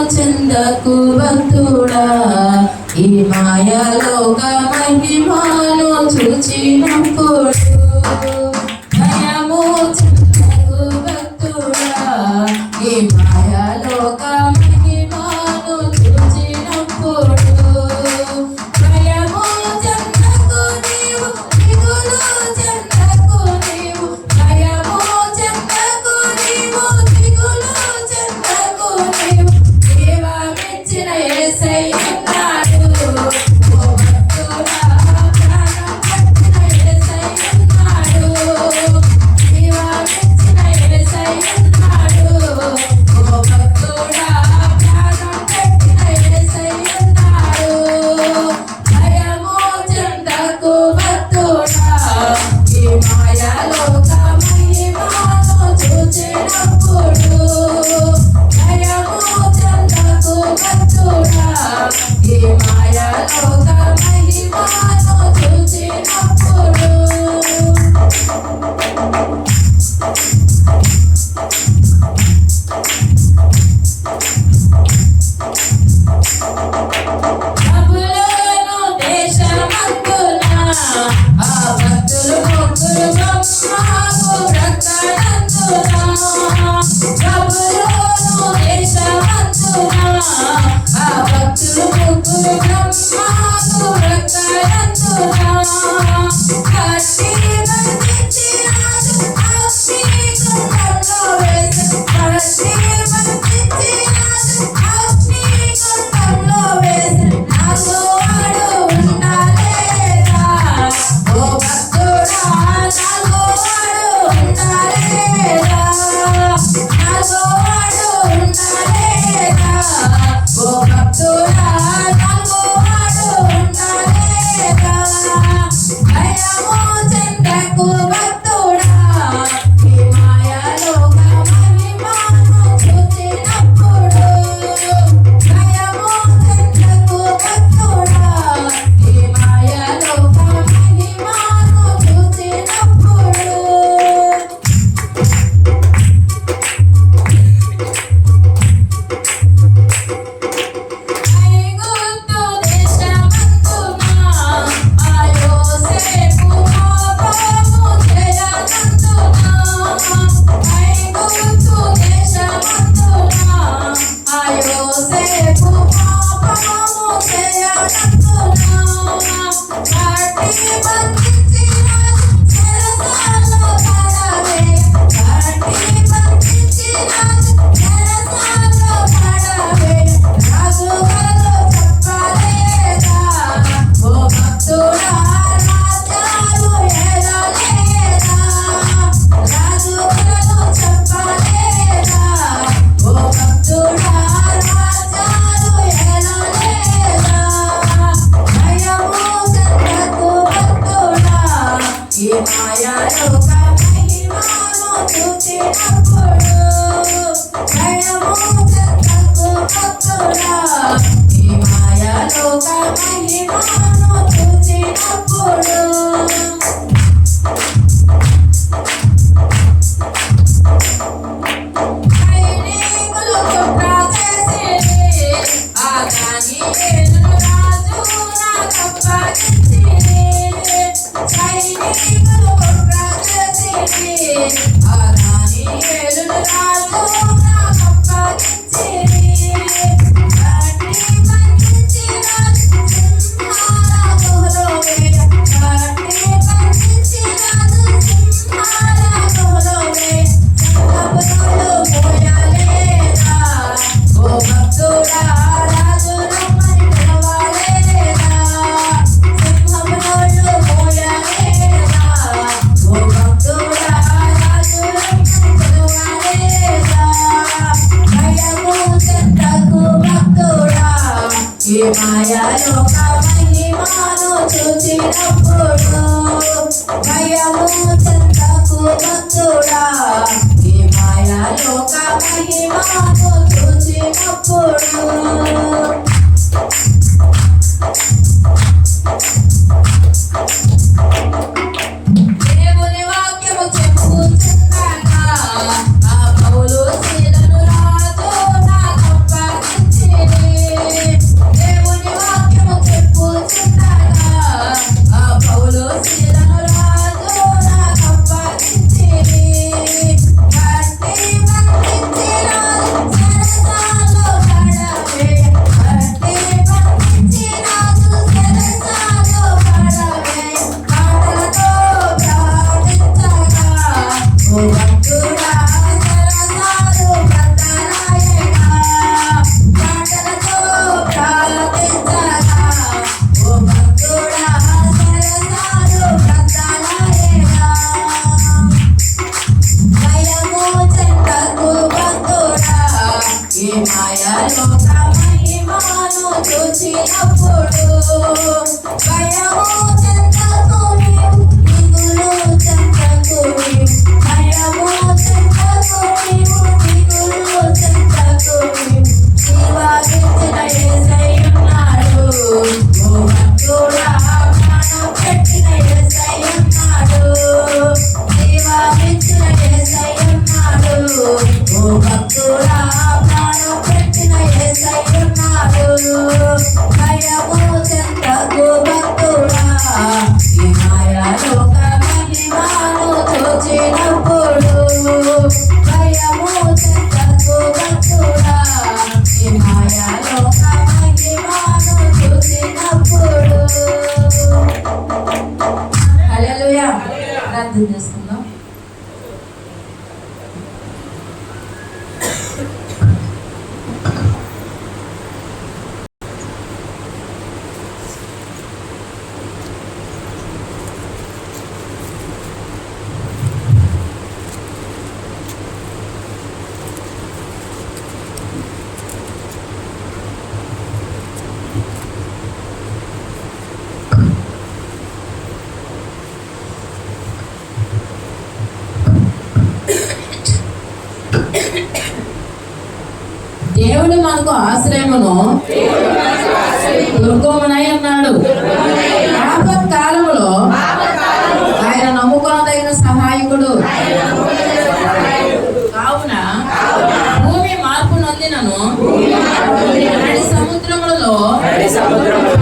చెందకు భక్తుడా ఈ మాయలోక మహిమను చూచినప్పుడు భయము చెందకు భక్తుడా ఈ మాయలోక మహిమను చూచినప్పుడు భయము చెందకు నీవు దిగులు చెందకు నీవు భయము చెందకు నీవు దిగులు చెందకు నీవు దేవ మెచ్చిన యేసయ్య మాయలోక మహిమను చూచినప్పుడు భయము చెందకు భక్తుడా ఈ మాయలోక మహిమను చూచినప్పుడు ఆ పౌలు శీలను రాజు నాకు అప్పగించి మాయలోక మహిమను చూచినప్పుడు భయము చెందకు నీవు, దిగులు చెందకు నీవు, భయము చెందకు నీవు, దిగులు చెందకు నీవు. జీవమిచ్చిన యేసయ్యున్నాడు, ఓ భక్తుడా ప్రాణం పెట్టిన యేసయ్యున్నాడు, జీవమిచ్చిన యేసయ్యున్నాడు, ఓ భక్తుడా ప్రాణం పెట్టిన యేసయ్యున్నాడు. భయము చెందకు భక్తుడా, ఈ మాయలోక మహిమను చూచినప్పుడు భయము చెందకు భక్తుడా, ఈ మాయలోక మహిమను చూచినప్పుడు. హల్లెలూయా. ప్రార్థన చేసుకుందాం. దేవుడు మనకు ఆశ్రయమును దుర్గమునై ఉన్నాడు. ఆపత్ కాలములో ఆయన నమ్ముకొనదగిన సహాయకుడు. కావున భూమి మార్పు నొందినను, నడి సముద్రములలో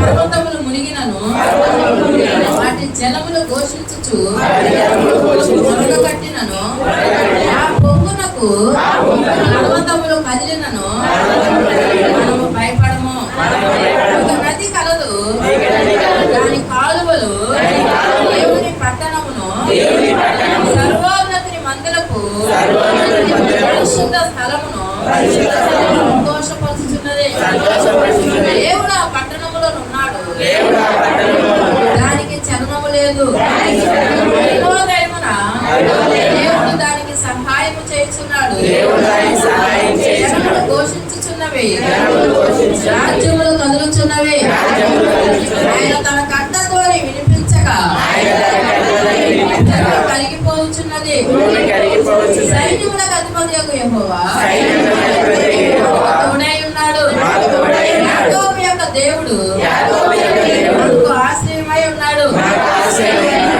పర్వతములు మునిగినను, వాటి జలములు ఘోషించుచు కట్టినను, ఆ పొంగునకు పర్వతములు కదిలినను మనము భయపడము. ఒక నది కలదు, దాని కాలువలు దేవుని పట్టణమును సర్వోన్నతుని మందిరపు పరిశుద్ధ స్థలమును సంతోషపరుచుచున్నది. దేవుడు ఆ పట్టణములో ఉన్నాడు, దానికి చలనము లేదు. దేవుడు దానికి సహాయము చేయుచున్నాడు. జనములు ఘోషించుచున్నవి, రాజ్యములు కదులుచున్నవి. ఆయన తన కట్టతోని వినిపించగా కరిగిపోవచ్చున్నది. సైన్యములకు అధిపతియగు యెహోవా తోడై ఉన్నాడు. యాకోబు యొక్క దేవుడు మనకు ఆశ్రయమై ఉన్నాడు.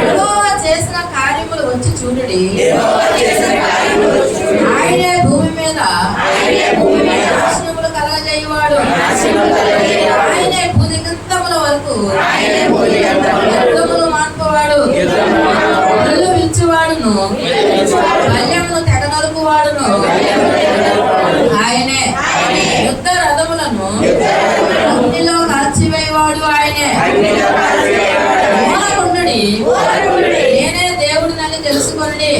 యెహోవా చేసిన కార్యములు వచ్చి చూడుడి. ఆయనే భూమి మీద నాశనములు కలగజేయువాడు. ఆయనే భూదిగంతముల వరకు యుద్ధములు మాన్పవాడు. ఒళ్ళు విల్చువాడును, బల్యమును తెగ నరుకువాడును. ఆయనే యుద్ధ రథములను అగ్నిలో కాల్చివేయవాడు. ఆయనే మూలకుండుడి, నేనే దేవుడినని తెలుసుకోండి.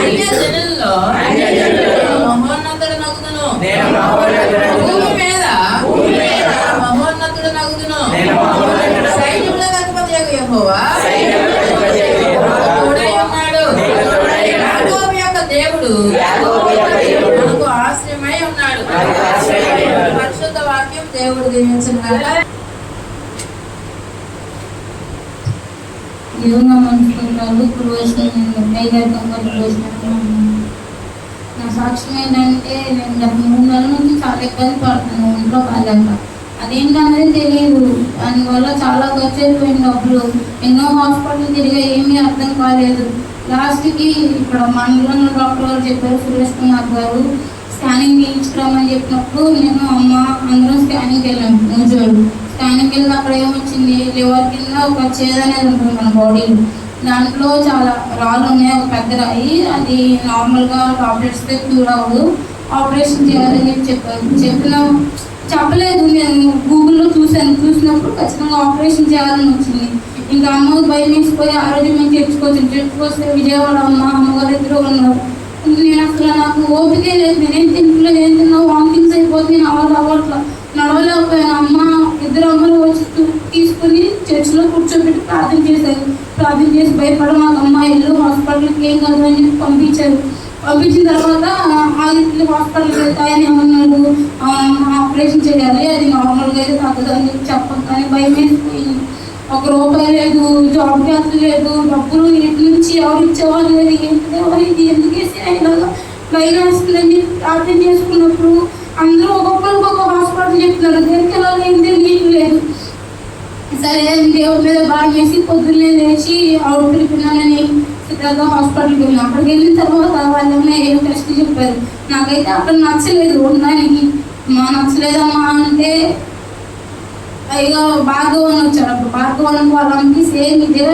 అన్య జనుల్లో మహోన్నతుడు నగుదును, భూమి మీద మహోన్నతుడు నగుదును. సైన్యములకు అధిపతియగు యెహోవా తోడై ఉన్నాడు. యాకోబు యొక్క దేవుడు మనకు ఆశ్రయమై ఉన్నాడు. పరిశుద్ధ వాక్యం దేవుడు దీవించుగాక. దేవుని మనసుకుంటారు పురోహితులు. నేను 35 పురోహితులు. నా సాక్ష్యం ఏంటంటే నేను 3 నెలల నుంచి చాలా ఇబ్బంది పడుతున్నాను ఒంట్లో బాగాలేక. అదేంటనేది తెలియదు. దానివల్ల చాలా ఖర్చు అయిపోయిన డబ్బులు. ఎన్నో హాస్పిటల్ తిరిగా ఏమీ అర్థం కాలేదు. లాస్ట్కి ఇక్కడ మండలంలో డాక్టర్ గారు చెప్పారు, సురేష్ కుమార్ గారు స్కానింగ్ చేయించుకురామని చెప్పినప్పుడు నేను అమ్మ అందరం స్కానింగ్కి వెళ్ళాము. మూజోడు స్కానింగ్కి వెళ్ళి అక్కడ ఏమొచ్చింది, లివర్ కింద ఒక చేదు అనేది ఉంటుంది మన బాడీలో. దాంట్లో చాలా రాళ్ళు ఉన్నాయి, ఒక పెద్ద రాయి. అది నార్మల్గా టాబ్లెట్స్తో క్యూర్ అవ్వదు, ఆపరేషన్ చేయాలని చెప్పి చెప్పలేదు. నేను గూగుల్లో చూసినప్పుడు ఖచ్చితంగా ఆపరేషన్ చేయాలని వచ్చింది. ఇంకా అమ్మకు భయం వేసిపోయి ఆ రోజు మేము చర్చకొస్తే విజయవాడ అమ్మగారు ఇద్దరు ఉన్నారు. నేను అసలు నాకు ఓపికే లేదు. నేనేం తింటలేదు, ఏం తిన్నా వామిటింగ్స్ అయిపోతుంది. నేను అవ్వట్లా నడవలేకపోయాను. అమ్మ ఇద్దరు అమ్మలు వచ్చి తీసుకుని చర్చిలో కూర్చోబెట్టి ప్రార్థన చేశారు. ప్రార్థన చేసి భయపడ మాకు అమ్మ ఇల్లు హాస్పిటల్కి ఏం కాదు అని చెప్పి పంపించారు. పంపించిన తర్వాత హాస్పిటల్కి వెళ్తే ఆయన ఏమన్నాడు, ఆపరేషన్ చేయాలి, అది నార్మల్గా అయితే తగ్గదని చెప్పి చెప్పగానే భయం వేసిపోయింది. ₹1 లేదు, జాబ్కి వెళ్ళలేదు, డబ్బులు ఇంటి నుంచి ఎవరు ఇచ్చేవాళ్ళు లేదు, ఏంటిది ఇది ఎందుకు వేసి ఇలాగా భయం వేస్తుందని చెప్పి ప్రార్థన చేసుకున్నప్పుడు అందరూ ఒక్కొక్కరికి ఒక్కొక్క హాస్పిటల్ చెప్తున్నారు. దేనికి వెళ్ళాలి ఏం తెలియట్లేదు. సరే దేవుడి మీద బాగా చేసి పొద్దున్నే లేచి అవుట్ పిలిపినానని సిద్ధార్థ హాస్పిటల్కి వెళ్ళాను. అక్కడికి వెళ్ళిన తర్వాత వాళ్ళేమో ఏం టెస్ట్ చెప్పారు. నాకైతే అక్కడ నచ్చలేదు ఉండడానికి. నచ్చలేదమ్మా అంటే ఇక భార్గవన్ వచ్చాడు. అప్పుడు భార్గవన్ వాళ్ళకి సేమ్ ఇదే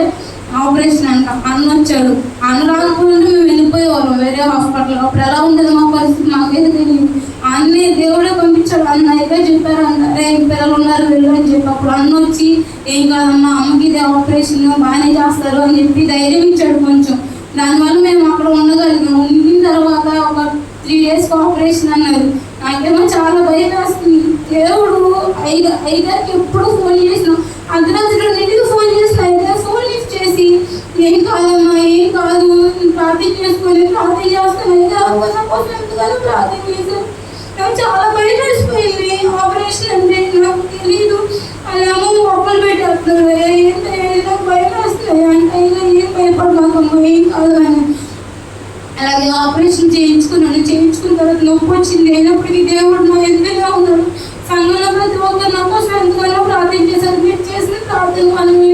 ఆపరేషన్ అంట. అన్న వచ్చాడు. అన్న రాకపోతే మేము వెళ్ళిపోయేవాళ్ళం వేరే హాస్పిటల్. అప్పుడు ఎలా ఉండదు మా పరిస్థితి నాకైతే తెలియదు. అన్నీ దేవుడే పంపించాడు. అన్న అయితే చెప్పారు, అన్నారే పిల్లలు ఉన్నారు వెళ్ళు అని చెప్పి. అప్పుడు అన్న వచ్చి ఏం కాదమ్మా అమ్మకి ఇదే ఆపరేషన్ బాగానే చేస్తారు అని చెప్పి ధైర్యం ఇచ్చాడు కొంచెం. దానివల్ల మేము అక్కడ ఉండగలిగాం. ఉండిన తర్వాత ఒక 3 డేస్కి ఆపరేషన్ అన్నారు. నాకేమో చాలా భయం వేస్తుంది. దేవుడు ఐదారికి ఎప్పుడు ఫోన్ చేసినా అర్ధరాత్రి 2 ఫోన్ చేసిన అయితే ఫోన్ లిఫ్ట్ చేసి ఏం కాదమ్మా ఏం కాదు ప్రార్థన చేసుకొని ప్రార్థన చేస్తాను అయితే అవన్న కోసం ఎంతగానో ప్రార్థన చేశాను. నాకు చాలా భయం వేసిపోయింది. ఆపరేషన్ అంటే నాకు తెలీదు. వాళ్ళేమో మొక్కలు పెట్టేస్తున్నారు. నాకు భయం వేస్తున్నాయి అంటే ఏం భయపడమాకమ్మా ఏం కాదు అని. అలాగే ఆపరేషన్ చేయించుకున్న తర్వాత నొప్పి వచ్చింది. అయినప్పటికీ దేవుడు నా ఎదురుగా ఉన్నాడు. సంఘంలో ప్రతి ఒక్కరు నా కోసం ఎంతగానో ప్రార్థన చేశారు. మీరు చేసిన ప్రార్థన వల్లనే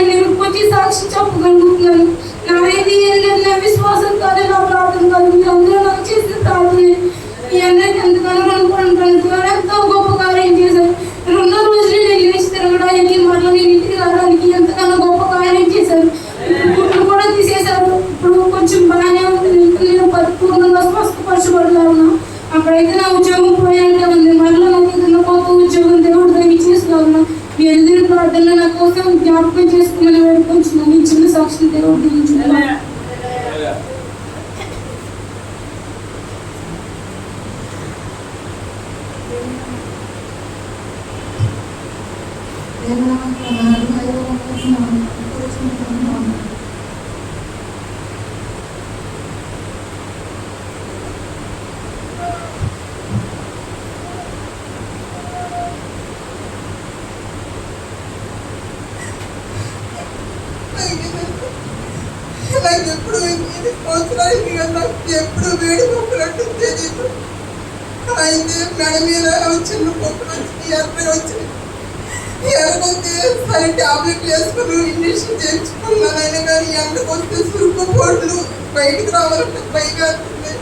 నేను వచ్చి సాక్షి చెప్పగలుగుతున్నాను. నాది ఏం లేదు, నా విశ్వాసం కాదు, నా ప్రార్థన కాదు, మీరు అందరూ నాకు చేసిన ప్రార్థన. మీ అందరికీ ఎంతగానో అనుకుంటున్నాను. ఎంతో గొప్ప కార్యం చేశారు. 2 రోజులు నేను లేచి తిరగడానికి మళ్ళీ నేను ఇంటికి రావడానికి ఎంతగానో గొప్ప కార్యం చేశారు. గుడ్లు కూడా తీసేశారు. ఇప్పుడు కొంచెం బాగానే ఉంది. నేను పరిపూర్ణంగా స్వస్థపరచబడతాను. అక్కడైతే నా ఉద్యోగం పోయాలంటే ఉంది. మళ్ళీ నాకు ఏదైనా కొత్త ఉద్యోగం దేవుడు దయచేస్తున్నాను. మీ ఎదురు ప్రార్థన నా కోసం జ్ఞాపకం చేసుకుని వేడుకుంటున్నాను. ఈ చిన్న సాక్షి దేవుడు దీవించుకున్నాను. నాకు ఎప్పుడు 8 సంవత్సరాలకి నాకు ఎప్పుడు వేడి పొక్కులంటూ తెలియదు. అయితే మెడ మీద చిన్న పొక్కులు వచ్చి వచ్చినాయి. ఎర్రకొస్తే సరే ట్యాబ్లెట్లు వేసుకుని ఇంజక్షన్ చేయించుకున్నాను. అయినా కానీ ఎండకు వస్తే సురుకు పొడ్లు బయటకు రావాలంటే పైగా అవుతుంది.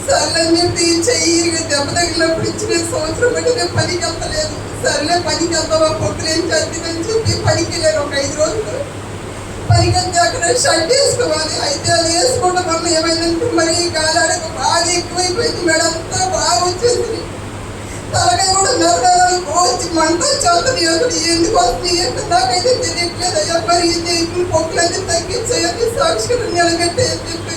సర్లేని చెప్పి చెయ్యి దెబ్బ తగిలినప్పుడు ఇచ్చిన సంవత్సరం బట్టి నేను పనికి వెళ్తలేదు. సర్లే పనికి వెళ్తావా పొక్కులు ఏం చదివిందని చెప్పి పనికి వెళ్ళాను. ఒక 5 రోజులు పనికి వెళ్తే అక్కడ షర్ట్ వేసుకోవాలి. అయితే అది వేసుకోవడం వల్ల ఏమైందంటే మరి గాలాడక బాగా ఎక్కువైపోయింది. మెడంతా బాగా వచ్చేసింది. తలకాయ కూడా మెరడాలకు వచ్చి మంట వచ్చేస్తుంది. అసలు ఎందుకు వస్తుంది ఏంటో నాకైతే తెలియట్లేదు. అయ్యా మరి ఇప్పుడు పొక్కులన్నీ తగ్గించాయని సాక్షులు నిలబెట్టే అని చెప్పి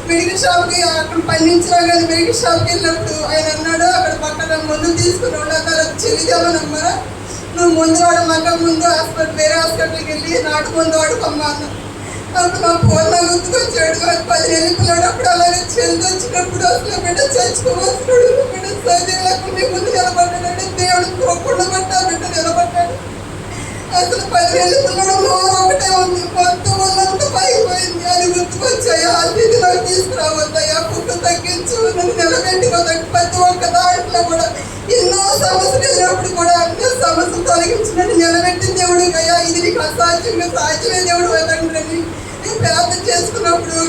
మెడికల్ షాప్కి అక్కడ పండించినా కానీ మెడికల్ షాప్కి వెళ్ళినప్పుడు ఆయన అన్నాడు, అక్కడ పక్కన మందులు తీసుకుని అన్నారు. చెల్లిదేమనమ్మరా నువ్వు ముందు వాడమాక ముందు వేరే హాస్పిటల్కి వెళ్ళి నాటు ముందు వాడుకోమ్మా అన్న. అప్పుడు మా ఫోన్ నా గుర్తుకొచ్చాడు. 10 నెలల పిల్లడు అప్పుడు అలాగే చెల్లి వచ్చినప్పుడు అసలు బిడ్డ చచ్చిపోవస్తున్నాడు. బిడ్డ సైన్యం లేకుండా ముందు నిలబడ్డాడు. దేవుడు కోకుండా పట్టా బిడ్డ నిలబడ్డాడు. అసలు 10 నెలల పిల్లడు నోరు ఒకటే ఉంది. మొత్తం ఉన్నంతా పైపోయింది. అది గుర్తుకొచ్చాయి. ఆ స్థితి నాకు తీసుకురావద్దయ్యా. పుట్టు తగ్గించు నన్ను నిలబెట్టుకోదండి. ప్రతి ఒక్క దాంట్లో కూడా ఎన్నో సమస్యలు ఎదురప్పుడు కూడా అన్ని సమస్యలు తొలగించినట్టు నిలబెట్టిన దేవుడు అయ్యా. ఇది నీకు అసాధ్యంగా సాధ్యమే దేవుడు తండ్రి. నేను ప్రార్థన చేసుకున్నప్పుడు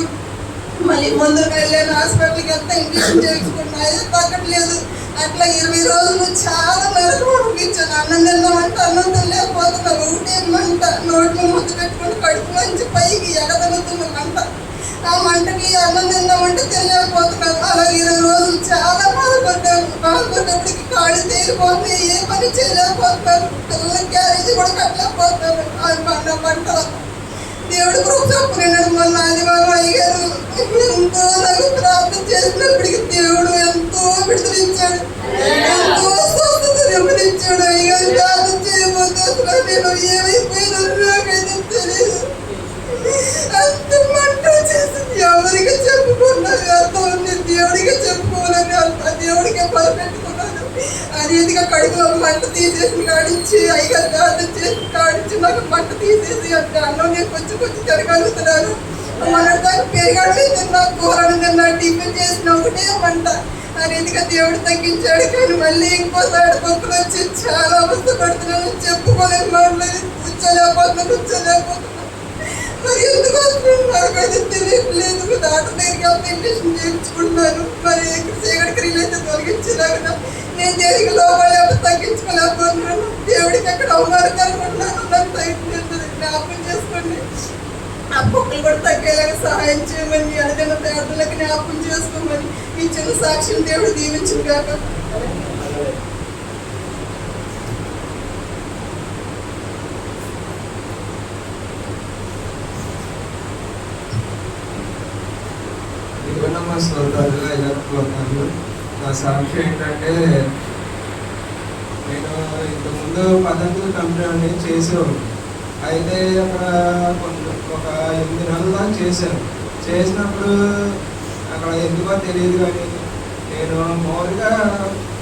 మళ్ళీ ముందుకు వెళ్ళాను. హాస్పిటల్కి వెళ్తే ఇంజక్షన్ చేసుకున్నా. ఏదో తగ్గట్లేదు. అట్లా 20 రోజులు చాలా నరకం అనిపించాను. అన్నం తిన్నామంటే అన్నం తినలేకపోతున్నా. ఒకటే మంట నోట్లో ముద్ద పెట్టుకుని కడుపు నుంచి పైకి ఎగదలుతున్న మంట. ఆ మంటకి అన్నం తిన్నామంటే తినలేకపోతున్నాను. అలా 20 రోజులు చాలా బాధపడ్డాను. బాధపడ్డప్పటికి కాళ్ళు తేలిపోతున్నాయి. ఏ పని చేయలేకపోతున్నాను. పిల్లల క్యారేజీ కూడా కట్టలేకపోతున్నాను. ఆ పంట దేవుడు కృపచెప్పుకున్నాడు. మొన్న ఆదివారం అయ్యారు ఎంతో నాకు ప్రార్థన చేసినప్పటికీ దేవుడు ఎంతో విడుదలిచ్చాడు. ఎంతో స్వస్థత నెమ్మదిచ్చాడు. అయ్యా ప్రార్థన చేయబోతే అసలు నేను ఏమైపోయినా నాకైతే తెలియదు. అంత మంట చేసింది ఎవరికి చెప్పుకున్నా అర్థం అదేదిగా కడుపులో మంట తీసేసి కాడించి అయ్యగా దానం చేసి కాడించి నాకు మంట తీసేసి అంటే అన్నం నేను కొంచెం కొంచెం తిరగలుగుతున్నాను. మొన్నటిదాకా పెరిగాడు తిన్నా, కూరలు తిన్నా, టిఫిన్ చేసిన ఒకటే మంట. అదేదిగా దేవుడు తగ్గించాడు. కానీ మళ్ళీ ఇంకోసారి పొక్కులు వచ్చి చాలా అవస్థ పడుతున్నాను. చెప్పుకోలేని మాటలేదు, కూర్చోలేకపోతున్నా. మరి ఎందుకు వస్తున్నాను నాకైతే తెలియట్లేదు. డాక్టర్ దగ్గరికి వెళ్తే ఇంజక్షన్ చేయించుకుంటున్నాను. మరి చీకటికి రిలేషన్ తొలగించలేకుండా నేను దేనికి లోపలేక తగ్గించుకోలేకపోతున్నాను. దేవుడికి అక్కడ అవమానం అనుకుంటున్నాను. నన్ను తగ్గించేది జ్ఞాపకం చేసుకోండి. ఆ పొక్కులు కూడా తగ్గేలాగా సహాయం చేయమని, అనుదిన ప్రార్థనలకు జ్ఞాపకం చేసుకోమని ఈ చిన్న సాక్ష్యం దేవుడు దీవించును గాక. నా సాక్షి ఏంటంటే, నేను ఇంతకుముందు పద్ధతులు కంపెనీ చేసేవాడు. అయితే అక్కడ ఒక 8 నెలల దాకా చేశాను. చేసినప్పుడు అక్కడ ఎందుకో తెలియదు కానీ నేను మామూలుగా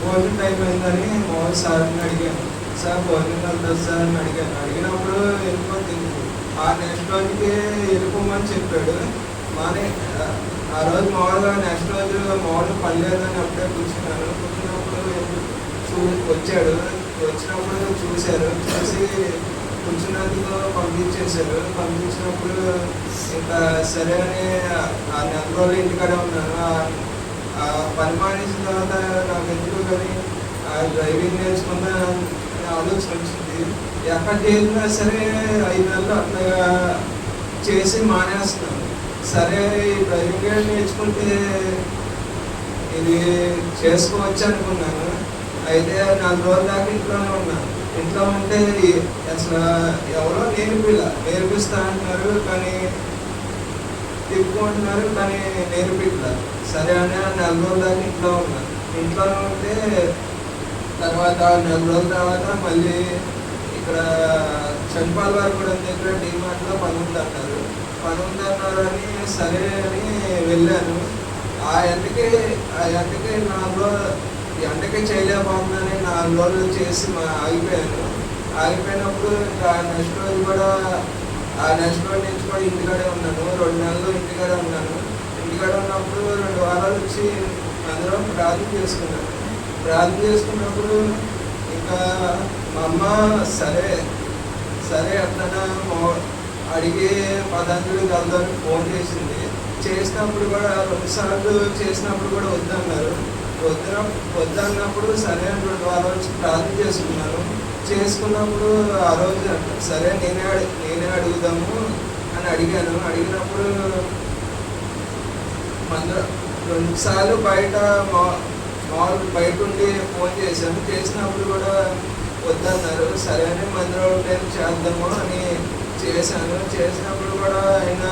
భోజనం టైం అయిందని మామూలు సార్ని అడిగాను. సార్ భోజనం వెళ్తారు సార్ అని అడిగినప్పుడు ఎందుకో తెలియదు. ఆ నెక్స్ట్ రోజుకి వెళ్ళిపోమని చెప్పాడు. ఆ రోజు మామూలుగా నెక్స్ట్ రోజు మామూలుగా పనిలేదని అప్పుడే కూర్చున్నప్పుడు వచ్చాడు. వచ్చినప్పుడు చూశారు. చూసి కూర్చున్నందుకు పంపించినప్పుడు ఇంకా సరే అని ఆ 4 రోజులు ఇంటికాడే ఉన్నాను. ఆ పని మానేసిన తర్వాత నాకు ఎందుకు కానీ ఆ డ్రైవింగ్ నేర్చుకున్న ఆలోచన వచ్చింది. ఎక్కడ చేసినా సరే 5 నెలలు అట్లా చేసి మానేస్తున్నాను. సరే ఈ డ్రైవింగ్ నేర్చుకుంటే ఇది చేసుకోవచ్చు అనుకున్నాను. అయితే 4 రోజుల దాకా ఇంట్లోనే ఉన్నాను. ఇంట్లో ఉంటే అసలు ఎవరో నేర్పిస్తా అంటున్నారు కానీ తిప్పుకుంటున్నారు కానీ నేర్పిట్లేదు. సరే అని 4 రోజుల దాకా ఇంట్లో ఉన్నాను. ఇంట్లో ఉంటే తర్వాత 4 రోజుల తర్వాత మళ్ళీ ఇక్కడ చంపాల వారి కూడా దగ్గర డిమార్ట్లో పని ఉందన్నారు అని సరే అని వెళ్ళాను. ఆ ఎండకి 4 రోజులు ఎండకి చేయలేకపోతుందని 4 రోజులు చేసి ఆగిపోయినప్పుడు ఇంకా నెక్స్ట్ రోజు నుంచి కూడా ఇంటికాడే ఉన్నాను. 2 నెలలు ఇంటికాడే ఉన్నాను. ఇంటికాడే ఉన్నప్పుడు 2 వారాలు వచ్చి అందరం ప్రార్థన చేసుకున్నప్పుడు ఇంకా మా అమ్మ సరే అట్లా అడిగి పతంజలికి వెళ్దామని ఫోన్ చేసింది. చేసినప్పుడు కూడా 2 సార్లు చేసినప్పుడు కూడా వద్దన్నప్పుడు సరే 2 వారాలు వచ్చి ప్రార్థన చేసుకున్నప్పుడు ఆ రోజు సరే నేనే అడుగుదాము అని అడిగినప్పుడు 2 సార్లు బయట ఉండి ఫోన్ చేసినప్పుడు కూడా వద్దన్నారు. సరే అని మందిరం టైం చేద్దాము అని చేసినప్పుడు కూడా ఆయన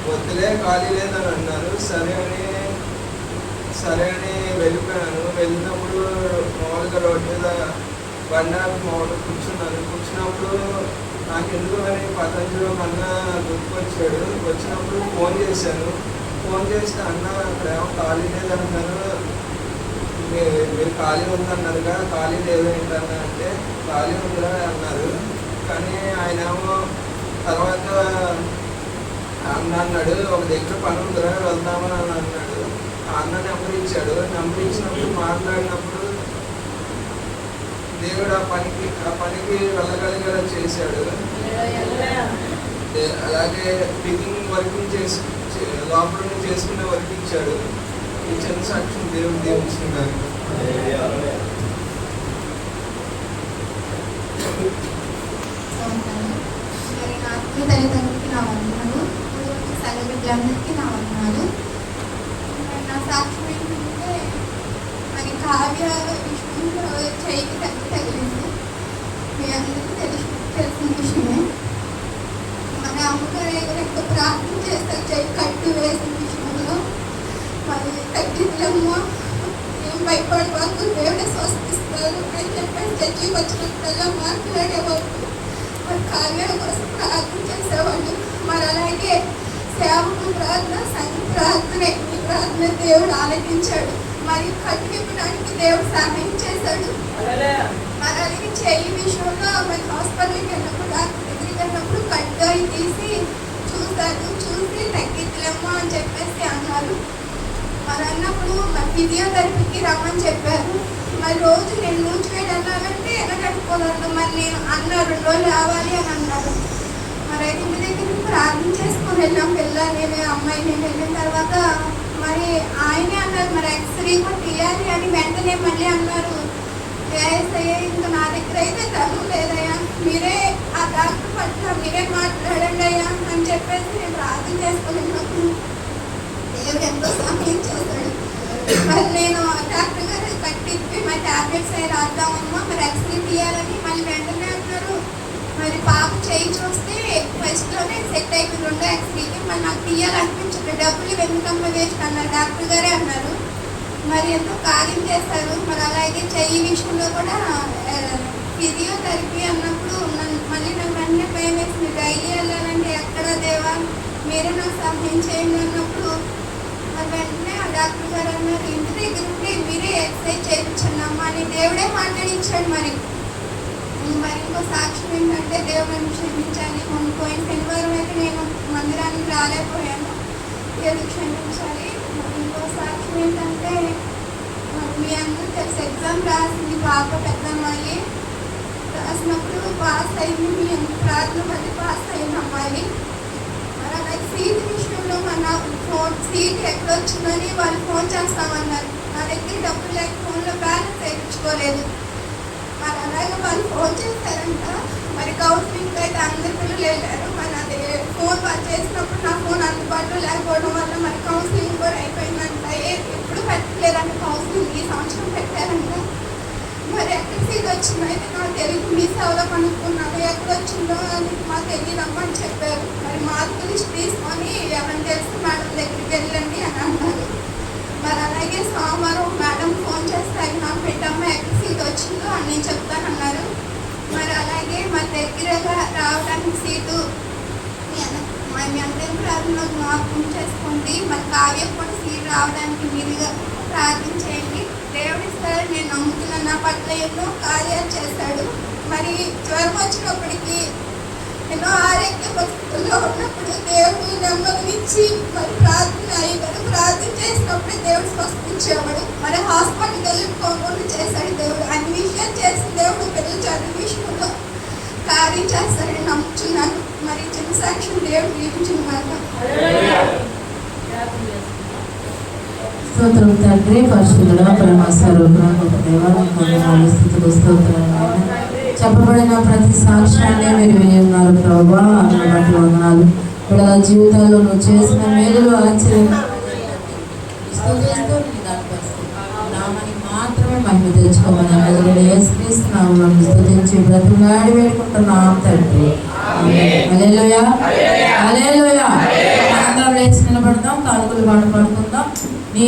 వద్దులే ఖాళీ లేదని అన్నారు. సరే అని వెళ్ళిపోయాను. వెళ్ళినప్పుడు మామూలుగా రోడ్డు మీద బండి మామూలుగా కూర్చున్నప్పుడు నాకు ఎందుకు అని పతంజలి అన్న గుర్తుకొచ్చాడు. వచ్చినప్పుడు ఫోన్ చేస్తే అన్న అక్కడ ఏమో ఖాళీ లేదన్నారు, మీరు ఖాళీ ఉందన్నారుగా, ఖాళీ లేదేంటన్నా అంటే ఖాళీ ఉందిరా అన్నారు. కానీ ఆయన ఏమో తర్వాత అన్నాడు ఒక దగ్గర పని ఉందిరా వెళ్దామని అన్నాడు. అన్న నెంబర్ ఇచ్చాడు. నెంబర్ ఇచ్చినప్పుడు మాట్లాడినప్పుడు దేవుడు ఆ పనికి వెళ్ళగలిగేలా చేశాడు. అలాగే బిగినింగ్ వర్కింగ్ లోపల చేసుకునే వర్క్ ఇచ్చాడు. ఈ చిన్న సాక్ష్యం దేవుడు దీవించుకున్నారు. తల్లిదండ్రులకి నా వందనాలు, సంఘ బిడ్డలందరికీ నా వందనాలు. నా సాక్ష్యం ఏంటంటే మరి కావ్య విషయంలో చేయికి తగిలింది. మీ అందరికీ తెలిసిన విషయమే. మన అమ్మగారు ఎక్కువ ప్రార్థన చేస్తారు చేయి కట్టు వేసిన విషయంలో. మరి తగ్గిద్దామో ఏం భయపడవద్దు, దేవుడే స్వస్థిస్తారు అని చెప్పేసి చర్చికి వచ్చినప్పుడల్లా మాట్లాడేవాళ్ళు. మరి కావ్య కోసం ప్రార్థన చేసేవాళ్ళు. మరి అలాగే సేవకు ప్రార్థన, సంఘ ప్రార్థన, ఈ ప్రార్థన దేవుడు ఆలకించాడు. మరి కట్టు విప్పడానికి దేవుడు సహాయం చేసి చేస్తాడు. మరి అలాగే చెయ్యి విషయంలో మరి హాస్పిటల్కి వెళ్ళినప్పుడు డాక్టర్ దగ్గరికి వెళ్ళినప్పుడు కట్టు అవి తీసి చూస్తారు. చూసి తగ్గిద్దులేమ్మా అని చెప్పేసి అన్నారు. మరి అన్నప్పుడు మరి ఫిజియోథెరపీకి రమ్మని చెప్పారు. మరి రోజు నేను నూచివేడి వెళ్ళాలంటే ఎనగట్టుకోలేదు. మరి నేను అన్నారు 2 రోజులు రావాలి అని అన్నారు. మరి ఇంటి దగ్గర ప్రార్థన చేసుకొని వెళ్ళాం. వెళ్ళాలి అమ్మాయి నేను వెళ్ళిన తర్వాత మరి ఆయనే అన్నారు మరి ఎక్స్రే కూడా తీయాలి అని. వెంటనే మళ్ళీ అన్నారు ఏసయ్య ఇంకా నా దగ్గర అయితే తను లేదయ్యా, మీరే ఆ డాక్టర్ పట్ల మీరే మాట్లాడండి అయ్యా అని చెప్పేసి నేను ప్రార్థన చేసుకున్నప్పుడు దేవుడు ఎంతో సహాయం చేశాడు. మరి నేను డాక్టర్ గారు కట్టిప్పి మరి టాబ్లెట్స్ అవి రాద్దామమ్మా మరి ఎక్స్రే తీయాలని మళ్ళీ వెంటనే అన్నారు. మరి పాప చేయి చూస్తే ఫస్ట్లోనే సెట్ అయిపోయింది 2 ఎక్స్రేకి. మరి నాకు తీయాలనిపించదు, డబ్బులు ఎందుకమ్మ వేస్ట్ అన్నారు డాక్టర్ గారే అన్నారు. మరి ఎంతో కార్యం చేశారు. మరి అలాగే చెయ్యి విషయంలో కూడా ఫిజియోథెరపీ అన్నప్పుడు మళ్ళీ నాకు వెంటనే భయం వేసింది. డైలీ వెళ్ళాలంటే ఎక్కడ దేవా మీరే నాకు సహాయం చేయండి అన్నప్పుడు మరి వెంటనే ఆ డాక్టర్ గారు అన్నారు ఇంటి దగ్గర ఉంటే మీరే ఎక్సర్సైజ్ చేయించండి అమ్మా అని దేవుడే మాట్లాడించాడు. మరి ఇంకో సాక్ష్యం ఏంటంటే దేవుడిని క్షమించాలి. పోయిన శనివారం అయితే నేను మందిరానికి రాలేకపోయాను, దేవుడు క్షమించాలి. ఇంకో సాక్ష్యం ఏంటంటే మీ అందరూ తెలుసు ఎగ్జామ్ రాసింది పాప పెద్దమ్మాయి. రాసినప్పుడు పాస్ అయింది. మీ అందరూ ప్రార్థన మళ్ళీ పాస్ అయిన అమ్మాయి. మరి అలాగే సీట్ విషయంలో మన ఫోన్ సీట్ ఎక్కడొచ్చిందని వాళ్ళు ఫోన్ చేస్తామన్నారు. నా దగ్గర డబ్బులు లేక ఫోన్లో బ్యాలెన్స్ వేయించుకోలేదు. మరి అలాగే వాళ్ళు ఫోన్ చేశారంట. మరి కౌన్సిలింగ్ అయితే అందరి పిల్లలు వెళ్ళారు. మరి అది ఫోన్ వాళ్ళు చేసినప్పుడు నా ఫోన్ అందుబాటులో లేకపోవడం వల్ల మరి కౌన్సిలింగ్ కూడా అయిపోయిందంట. ఎప్పుడు పెట్టలేదంట కౌన్సిలింగ్, ఈ సంవత్సరం పెట్టారంట. మరి ఎక్కడ సీట్ వచ్చిందో అయితే నాకు తెలియదు. మీ సేవలో కనుక్కున్నాను ఎక్కడొచ్చిందో అని మాకు తెలియదమ్మా అని చెప్పారు. మరి మార్కులు లిస్ట్ తీసుకొని ఎవరైనా తెలిసి మేడం దగ్గరికి వెళ్ళండి అని అన్నారు. మరి అలాగే సోమవారం మేడం ఫోన్ చేస్తే నాకు పెట్టమ్మా ఎక్కడ సీట్ వచ్చిందో అని నేను చెప్తానన్నారు. మరి అలాగే మా దగ్గరగా రావడానికి సీటు మీ అందరి ప్రార్థనలో జ్ఞాపకం చేసుకోండి. మరి కావ్యం కూడా సీట్ రావడానికి మీరుగా ప్రార్థించేయండి. దేవుడి సార్ నేను నమ్ముతున్న నా పట్ల ఎన్నో కార్యాలు చేశాడు. మరి జ్వరం వచ్చినప్పటికీ ఎన్నో ఆరోగ్య పరిస్థితుల్లో ఉన్నప్పుడు దేవుడు నెమ్మదినిచ్చి మరి ప్రార్థన చేసినప్పుడే దేవుడు స్వస్థించేవాడు. మరి హాస్పిటల్కి వెళ్ళి కోమూలు చేశాడు దేవుడు. అన్ని విషయాలు చేసిన దేవుడు పిల్లలు చదువు విషయంలో కార్యం చేస్తాడని నమ్ముతున్నాను. మరి చిన్న సాక్ష్యం దేవుడు దీవించున్నాను. స్తోత్రం తండ్రి, పరిశుద్ధుడా, ప్రేమ స్వరూపుడా, గొప్ప దేవాలయం స్థితులు స్తోత్రాలు. చెప్పబడిన ప్రతి సాక్ష్యాన్ని మీరు విని ఉన్నారు ప్రభువా, అందులో బట్టి వందనాలు. పిల్లల జీవితాల్లో నువ్వు చేసిన మేలులు ఆశ్చర్యం నామని మాత్రమే మహిమ తెచ్చుకోమని యేసుక్రీస్తునామములో స్తుతించి బ్రతిమలాడి వేడుకుంటున్నాం తండ్రి. హల్లెలూయా, హల్లెలూయా. అందరం లేచి నిలబడదాం, కానుకలు పాట పాడుకుందాం. నీ